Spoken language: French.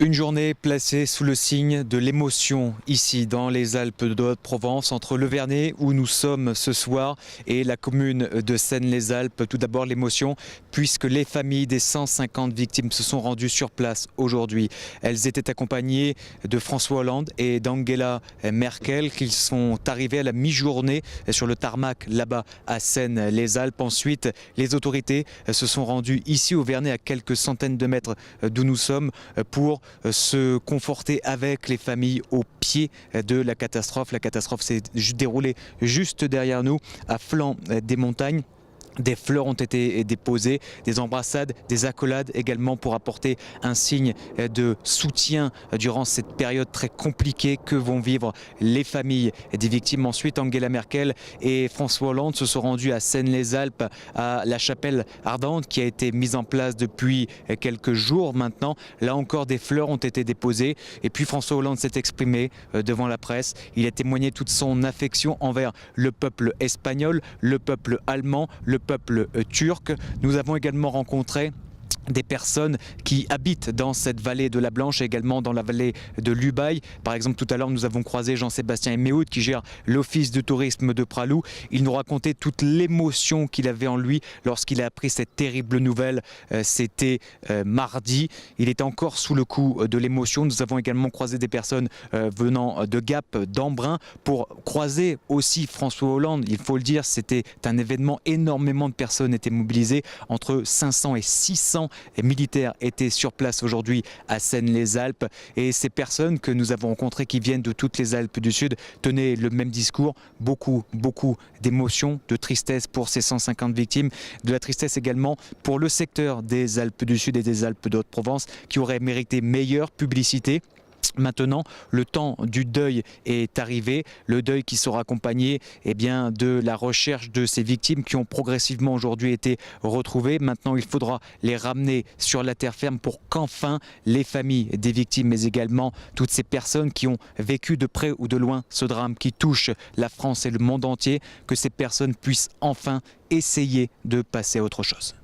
Une journée placée sous le signe de l'émotion ici dans les Alpes de Haute-Provence entre le Vernet où nous sommes ce soir et la commune de Seynes-les-Alpes. Tout d'abord l'émotion puisque les familles des 150 victimes se sont rendues sur place aujourd'hui. Elles étaient accompagnées de François Hollande et d'Angela Merkel qui sont arrivés à la mi-journée sur le tarmac là-bas à Seynes-les-Alpes. Ensuite les autorités se sont rendues ici au Vernet à quelques centaines de mètres d'où nous sommes pour se conforter avec les familles au pied de la catastrophe. La catastrophe s'est déroulée juste derrière nous, à flanc des montagnes. Des fleurs ont été déposées, des embrassades, des accolades également pour apporter un signe de soutien durant cette période très compliquée que vont vivre les familles des victimes. Ensuite, Angela Merkel et François Hollande se sont rendus à Seynes-les-Alpes, à la chapelle ardente qui a été mise en place depuis quelques jours maintenant. Là encore, des fleurs ont été déposées et puis François Hollande s'est exprimé devant la presse. Il a témoigné toute son affection envers le peuple espagnol, le peuple allemand, le peuple turc. Nous avons également rencontré des personnes qui habitent dans cette vallée de la Blanche et également dans la vallée de l'Ubaye. Par exemple, tout à l'heure, nous avons croisé Jean-Sébastien Eméhoud qui gère l'office de tourisme de Pralou. Il nous racontait toute l'émotion qu'il avait en lui lorsqu'il a appris cette terrible nouvelle. C'était mardi. Il est encore sous le coup de l'émotion. Nous avons également croisé des personnes venant de Gap, d'Embrun, pour croiser aussi François Hollande. Il faut le dire, c'était un événement. Énormément de personnes étaient mobilisées. Entre 500 et 600 militaires étaient sur place aujourd'hui à Seynes-les-Alpes et ces personnes que nous avons rencontrées qui viennent de toutes les Alpes du Sud tenaient le même discours, beaucoup d'émotion, de tristesse pour ces 150 victimes, de la tristesse également pour le secteur des Alpes du Sud et des Alpes de Haute-Provence qui aurait mérité meilleure publicité. Maintenant, le temps du deuil est arrivé, le deuil qui sera accompagné de la recherche de ces victimes qui ont progressivement aujourd'hui été retrouvées. Maintenant, il faudra les ramener sur la terre ferme pour qu'enfin les familles des victimes, mais également toutes ces personnes qui ont vécu de près ou de loin ce drame qui touche la France et le monde entier, que ces personnes puissent enfin essayer de passer à autre chose.